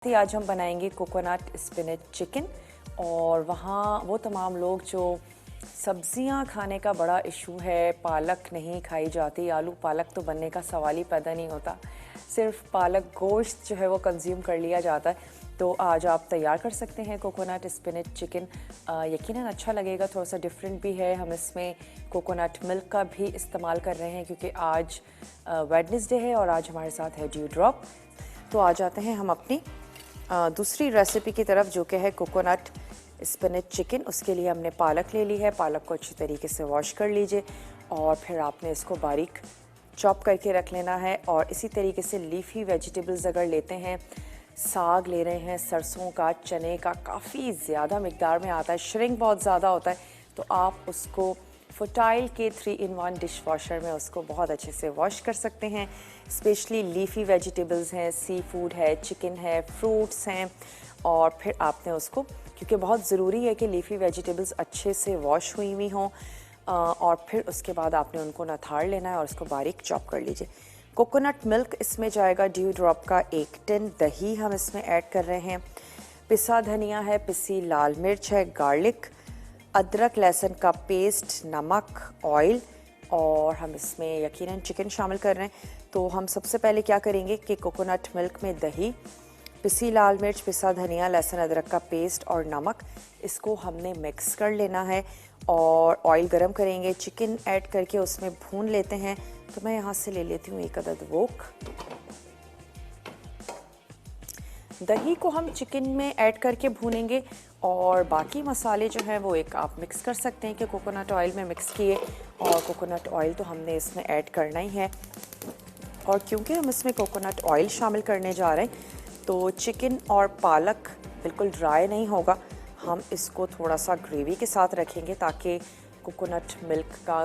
आज हम बनाएंगे कोकोनट स्पिनच चिकन। और वहाँ वो तमाम लोग जो सब्जियां खाने का बड़ा इशू है, पालक नहीं खाई जाती, आलू पालक तो बनने का सवाल ही पैदा नहीं होता, सिर्फ पालक गोश्त जो है वो कंज्यूम कर लिया जाता है। तो आज आप तैयार कर सकते हैं कोकोनट स्पिनच चिकन। यकीनन अच्छा लगेगा, थोड़ा सा डिफरेंट भी है। हम इसमें कोकोनट मिल्क का भी इस्तेमाल कर रहे हैं क्योंकि आज वेडनेसडे है और आज हमारे साथ है ड्यू ड्रॉप। तो आ जाते हैं हम अपनी दूसरी रेसिपी की तरफ, जो कि है कोकोनट स्पिनच चिकन। उसके लिए हमने पालक ले ली है। पालक को अच्छी तरीके से वॉश कर लीजिए और फिर आपने इसको बारीक चॉप करके रख लेना है। और इसी तरीके से लीफी वेजिटेबल्स अगर लेते हैं, साग ले रहे हैं, सरसों का, चने का काफ़ी ज़्यादा मिकदार में आता है, श्रिंक बहुत ज़्यादा होता है, तो आप उसको फुटाइल के 3-in-1 डिश वॉशर में उसको बहुत अच्छे से वॉश कर सकते हैं। स्पेशली लीफी वेजिटेबल्स हैं, सी फूड है, चिकन है, फ्रूट्स हैं। और फिर आपने उसको, क्योंकि बहुत ज़रूरी है कि लीफी वेजिटेबल्स अच्छे से वॉश हुई हुई हों, और फिर उसके बाद आपने उनको नथाड़ लेना है और उसको बारीक चॉप कर लीजिए। कोकोनट मिल्क इसमें जाएगा ड्यू ड्रॉप का 1 टिन। दही हम इसमें ऐड कर रहे हैं, पिसा धनिया है, पिसी लाल मिर्च है, गार्लिक, अदरक लहसुन का पेस्ट, नमक, ऑयल, और हम इसमें यकीनन चिकन शामिल कर रहे हैं। तो हम सबसे पहले क्या करेंगे कि कोकोनट मिल्क में दही, पिसी लाल मिर्च, पिसा धनिया, लहसुन अदरक का पेस्ट और नमक, इसको हमने मिक्स कर लेना है और ऑयल गरम करेंगे। चिकन ऐड करके उसमें भून लेते हैं। तो मैं यहाँ से ले लेती हूँ 1 अदद वोक। दही को हम चिकन में ऐड करके भूनेंगे और बाकी मसाले जो हैं वो एक आप मिक्स कर सकते हैं कि कोकोनट ऑयल में मिक्स किए, और कोकोनट ऑयल तो हमने इसमें ऐड करना ही है। और क्योंकि हम इसमें कोकोनट ऑयल शामिल करने जा रहे हैं तो चिकन और पालक बिल्कुल ड्राई नहीं होगा। हम इसको थोड़ा सा ग्रेवी के साथ रखेंगे ताकि कोकोनट मिल्क का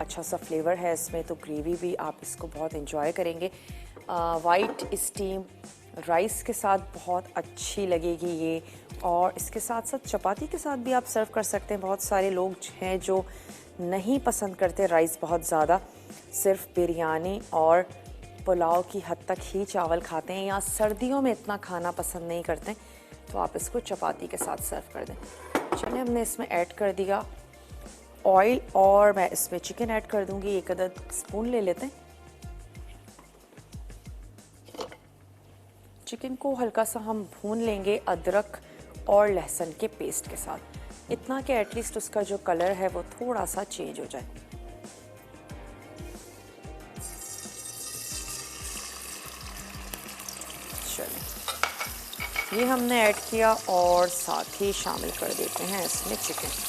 अच्छा सा फ्लेवर है इसमें, तो ग्रेवी भी आप इसको बहुत एंजॉय करेंगे। वाइट स्टीम राइस के साथ बहुत अच्छी लगेगी ये, और इसके साथ साथ चपाती के साथ भी आप सर्व कर सकते हैं। बहुत सारे लोग हैं जो नहीं पसंद करते राइस बहुत ज़्यादा, सिर्फ बिरयानी और पुलाव की हद तक ही चावल खाते हैं, या सर्दियों में इतना खाना पसंद नहीं करते, तो आप इसको चपाती के साथ सर्व कर दें। चलिए, हमने इसमें ऐड कर दिया ऑयल और मैं इसमें चिकन ऐड कर दूंगी। 1 अदद स्पून ले लेते हैं। चिकन को हल्का सा हम भून लेंगे अदरक और लहसुन के पेस्ट के साथ, इतना कि एटलीस्ट उसका जो कलर है वो थोड़ा सा चेंज हो जाए। चलिए, ये हमने ऐड किया और साथ ही शामिल कर देते हैं इसमें चिकन।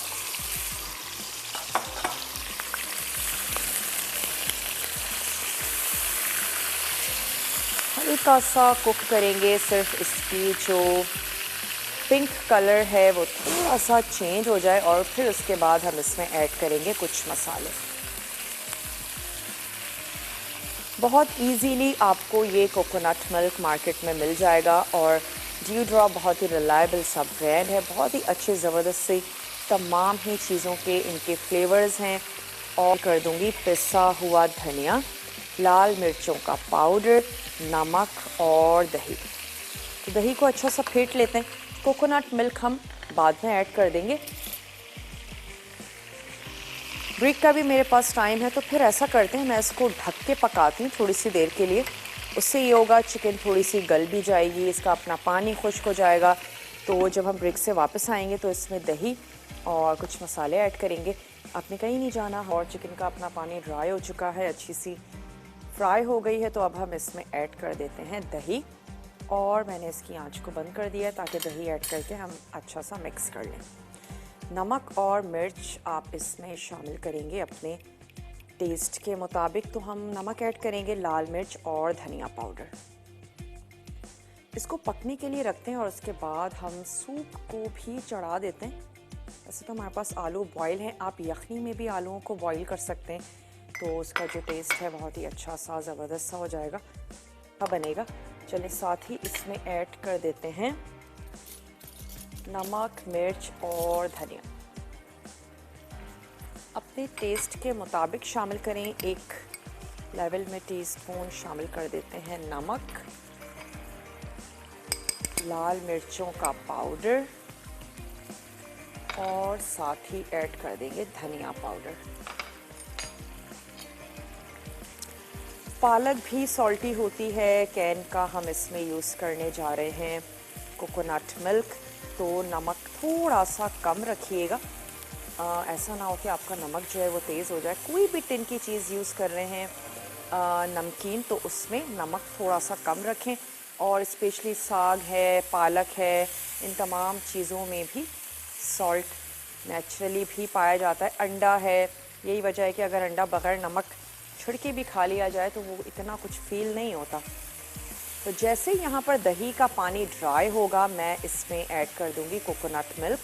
हल्का सा कुक करेंगे, सिर्फ इसकी जो पिंक कलर है वो थोड़ा सा चेंज हो जाए, और फिर उसके बाद हम इसमें ऐड करेंगे कुछ मसाले। बहुत इजीली आपको ये कोकोनट मिल्क मार्केट में मिल जाएगा, और ड्यू ड्रॉप बहुत ही रिलायबल सा ब्रांड है, बहुत ही अच्छे ज़बरदस्त से तमाम ही चीज़ों के इनके फ्लेवर्स हैं। और कर दूंगी पिसा हुआ धनिया, लाल मिर्चों का पाउडर, नमक और दही। तो दही को अच्छा सा फेंट लेते हैं। कोकोनट मिल्क हम बाद में ऐड कर देंगे। ब्रेक का भी मेरे पास टाइम है, तो फिर ऐसा करते हैं, मैं इसको ढक के पकाती हूँ थोड़ी सी देर के लिए। उससे ये होगा चिकन थोड़ी सी गल भी जाएगी, इसका अपना पानी खुश्क हो जाएगा। तो जब हम ब्रेक से वापस आएंगे तो इसमें दही और कुछ मसाले ऐड करेंगे। आपने कहीं नहीं जाना, और चिकन का अपना पानी ड्राई हो चुका है, अच्छी सी फ्राई हो गई है। तो अब हम इसमें ऐड कर देते हैं दही, और मैंने इसकी आंच को बंद कर दिया है ताकि दही ऐड करके हम अच्छा सा मिक्स कर लें। नमक और मिर्च आप इसमें शामिल करेंगे अपने टेस्ट के मुताबिक। तो हम नमक ऐड करेंगे, लाल मिर्च और धनिया पाउडर। इसको पकने के लिए रखते हैं और उसके बाद हम सूप को भी चढ़ा देते हैं। वैसे तो हमारे पास आलू बॉयल हैं, आप यखनी में भी आलूओं को बॉयल कर सकते हैं, तो उसका जो टेस्ट है बहुत ही अच्छा सा ज़बरदस्त सा हो जाएगा, बनेगा। चलिए, साथ ही इसमें ऐड कर देते हैं नमक, मिर्च और धनिया। अपने टेस्ट के मुताबिक शामिल करें। 1 लेवल में टीस्पून शामिल कर देते हैं नमक, लाल मिर्चों का पाउडर और साथ ही ऐड कर देंगे धनिया पाउडर। पालक भी सॉल्टी होती है, कैन का हम इसमें यूज़ करने जा रहे हैं। कोकोनट मिल्क, तो नमक थोड़ा सा कम रखिएगा, ऐसा ना हो कि आपका नमक जो है वो तेज़ हो जाए। कोई भी टिन की चीज़ यूज़ कर रहे हैं नमकीन, तो उसमें नमक थोड़ा सा कम रखें। और स्पेशली साग है, पालक है, इन तमाम चीज़ों में भी सॉल्ट नेचुरली भी पाया जाता है। अंडा है, यही वजह है कि अगर अंडा बग़ैर नमक छिड़के भी खा लिया जाए तो वो इतना कुछ फील नहीं होता। तो जैसे यहाँ पर दही का पानी ड्राई होगा, मैं इसमें ऐड कर दूँगी कोकोनट मिल्क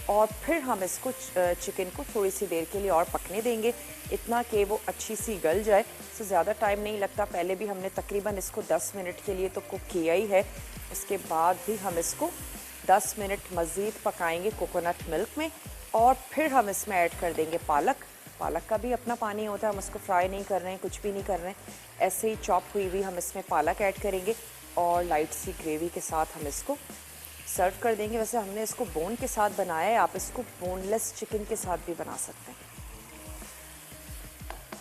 और फिर हम इसको चिकन को थोड़ी सी देर के लिए और पकने देंगे, इतना कि वो अच्छी सी गल जाए। तो ज़्यादा टाइम नहीं लगता, पहले भी हमने तकरीबन इसको 10 मिनट के लिए तो कुक किया ही है। उसके बाद भी हम इसको 10 मिनट मज़ीद पकाएंगे कोकोनट मिल्क में और फिर हम इसमें ऐड कर देंगे पालक। पालक का भी अपना पानी होता है, हम उसको फ्राई नहीं कर रहे हैं, कुछ भी नहीं कर रहे हैं, ऐसे ही चॉप हुई हुई हम इसमें पालक ऐड करेंगे और लाइट सी ग्रेवी के साथ हम इसको सर्व कर देंगे। वैसे हमने इसको बोन के साथ बनाया है, आप इसको बोनलेस चिकन के साथ भी बना सकते हैं।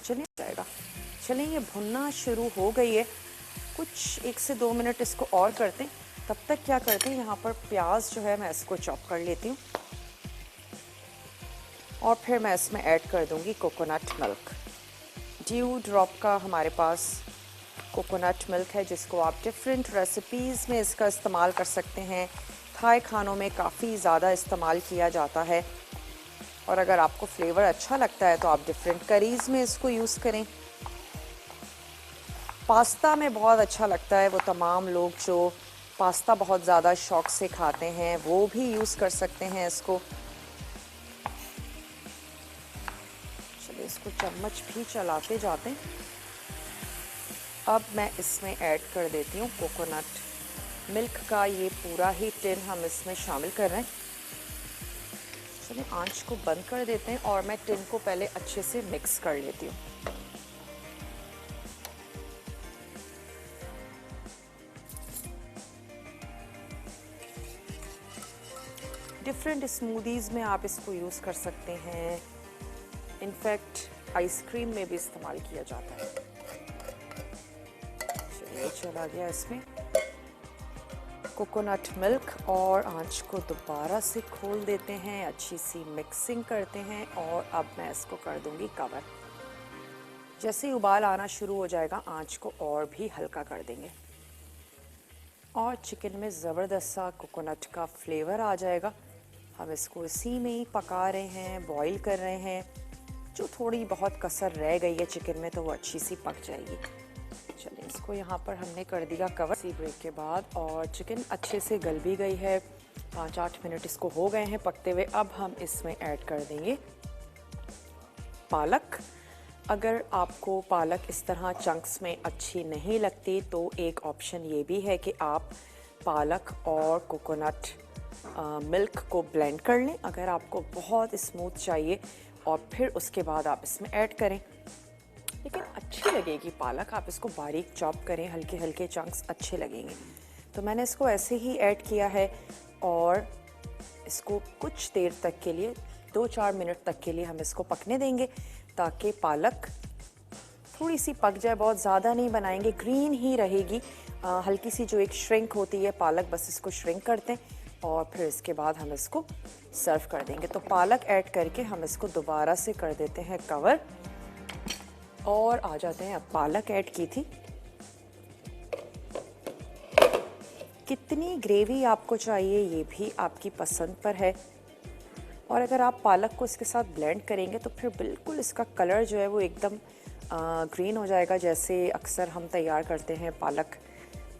चलिए जाएगा, चलिए ये भुनना शुरू हो गई है, कुछ 1 से 2 मिनट इसको और करते हैं। तब तक क्या करते हैं, यहाँ पर प्याज जो है मैं इसको चॉप कर लेती हूँ और फिर मैं इसमें ऐड कर दूँगी कोकोनट मिल्क। ड्यू ड्रॉप का हमारे पास कोकोनट मिल्क है, जिसको आप डिफरेंट रेसिपीज़ में इसका इस्तेमाल कर सकते हैं। थाई खानों में काफ़ी ज़्यादा इस्तेमाल किया जाता है और अगर आपको फ्लेवर अच्छा लगता है तो आप डिफरेंट करीज़ में इसको यूज़ करें। पास्ता में बहुत अच्छा लगता है, वो तमाम लोग जो पास्ता बहुत ज़्यादा शौक़ से खाते हैं वो भी यूज़ कर सकते हैं इसको। चलिए इसको चम्मच भी चलाते जाते हैं। अब मैं इसमें ऐड कर देती हूँ कोकोनट मिल्क का ये पूरा ही टिन हम इसमें शामिल कर रहे हैं। चलिए आंच को बंद कर देते हैं और मैं टिन को पहले अच्छे से मिक्स कर लेती हूँ। डिफरेंट स्मूदीज़ में आप इसको यूज़ कर सकते हैं, इनफैक्ट आइसक्रीम में भी इस्तेमाल किया जाता है। चलिए चला गया इसमें कोकोनट मिल्क और आंच को दोबारा से खोल देते हैं, अच्छी सी मिक्सिंग करते हैं और अब मैं इसको कर दूंगी कवर। जैसे ही उबाल आना शुरू हो जाएगा आंच को और भी हल्का कर देंगे और चिकन में ज़बरदस्त सा कोकोनट का फ्लेवर आ जाएगा। हम इसको इसी में ही पका रहे हैं, बॉईल कर रहे हैं। जो थोड़ी बहुत कसर रह गई है चिकन में तो वो अच्छी सी पक जाएगी। चलिए इसको यहाँ पर हमने कर दिया कवर सी ब्रेक के बाद और चिकन अच्छे से गल भी गई है। 5-8 मिनट इसको हो गए हैं पकते हुए। अब हम इसमें ऐड कर देंगे पालक। अगर आपको पालक इस तरह चंक्स में अच्छी नहीं लगती तो एक ऑप्शन ये भी है कि आप पालक और कोकोनट मिल्क को ब्लेंड कर लें अगर आपको बहुत स्मूथ चाहिए और फिर उसके बाद आप इसमें ऐड करें। लेकिन अच्छी लगेगी पालक, आप इसको बारीक चॉप करें, हल्के हल्के चंक्स अच्छे लगेंगे। तो मैंने इसको ऐसे ही ऐड किया है और इसको कुछ देर तक के लिए 2-4 मिनट तक के लिए हम इसको पकने देंगे ताकि पालक थोड़ी सी पक जाए। बहुत ज़्यादा नहीं बनाएंगे, ग्रीन ही रहेगी, हल्की सी जो एक श्रिंक होती है पालक, बस इसको श्रिंक करते हैं और फिर इसके बाद हम इसको सर्व कर देंगे। तो पालक ऐड करके हम इसको दोबारा से कर देते हैं कवर और आ जाते हैं। अब पालक ऐड की थी, कितनी ग्रेवी आपको चाहिए ये भी आपकी पसंद पर है और अगर आप पालक को इसके साथ ब्लेंड करेंगे तो फिर बिल्कुल इसका कलर जो है वो एकदम ग्रीन हो जाएगा, जैसे अक्सर हम तैयार करते हैं पालक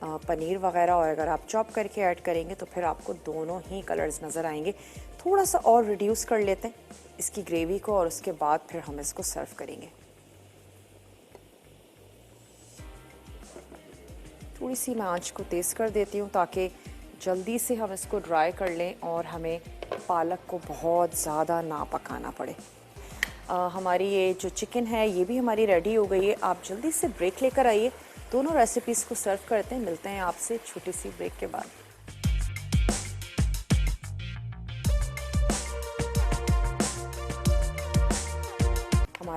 पनीर वगैरह। और अगर आप चॉप करके ऐड करेंगे तो फिर आपको दोनों ही कलर्स नज़र आएंगे। थोड़ा सा और रिड्यूस कर लेते हैं इसकी ग्रेवी को और उसके बाद फिर हम इसको सर्व करेंगे। थोड़ी सी मैं आंच को तेज़ कर देती हूँ ताकि जल्दी से हम इसको ड्राई कर लें और हमें पालक को बहुत ज़्यादा ना पकाना पड़े। हमारी ये जो चिकन है ये भी हमारी रेडी हो गई है। आप जल्दी से ब्रेक लेकर आइए, दोनों रेसिपीज़ को सर्व करते हैं। मिलते हैं आपसे छोटी सी ब्रेक के बाद।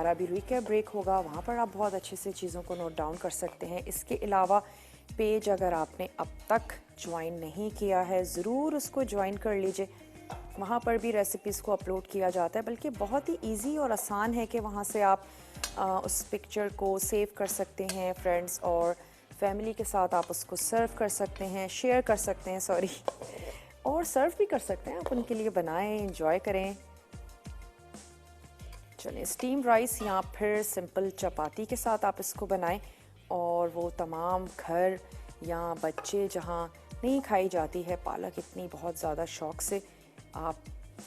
हमारा भी रिकैप ब्रेक होगा, वहाँ पर आप बहुत अच्छे से चीज़ों को नोट डाउन कर सकते हैं। इसके अलावा पेज अगर आपने अब तक ज्वाइन नहीं किया है, ज़रूर उसको ज्वाइन कर लीजिए। वहाँ पर भी रेसिपीज़ को अपलोड किया जाता है, बल्कि बहुत ही इजी और आसान है कि वहाँ से आप उस पिक्चर को सेव कर सकते हैं। फ्रेंड्स और फैमिली के साथ आप उसको सर्व कर सकते हैं, शेयर कर सकते हैं, सॉरी, और सर्व भी कर सकते हैं। आप उनके लिए बनाएं, एंजॉय करें। चलिए, स्टीम राइस या फिर सिंपल चपाती के साथ आप इसको बनाएं, और वो तमाम घर या बच्चे जहाँ नहीं खाई जाती है पालक इतनी बहुत ज़्यादा शौक से, आप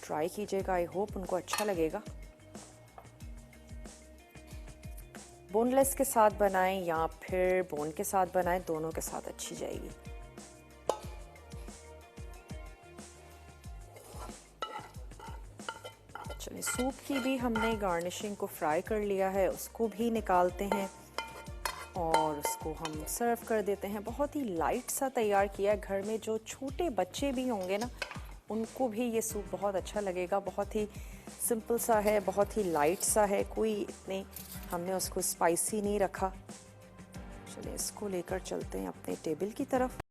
ट्राई कीजिएगा। आई होप उनको अच्छा लगेगा। बोनलेस के साथ बनाएं या फिर बोन के साथ बनाएं, दोनों के साथ अच्छी जाएगी। चलिए, सूप की भी हमने गार्निशिंग को फ्राई कर लिया है, उसको भी निकालते हैं और उसको हम सर्व कर देते हैं। बहुत ही लाइट सा तैयार किया है। घर में जो छोटे बच्चे भी होंगे ना, उनको भी ये सूप बहुत अच्छा लगेगा। बहुत ही सिंपल सा है, बहुत ही लाइट सा है, कोई इतने हमने उसको स्पाइसी नहीं रखा। चलिए, इसको लेकर चलते हैं अपने टेबल की तरफ।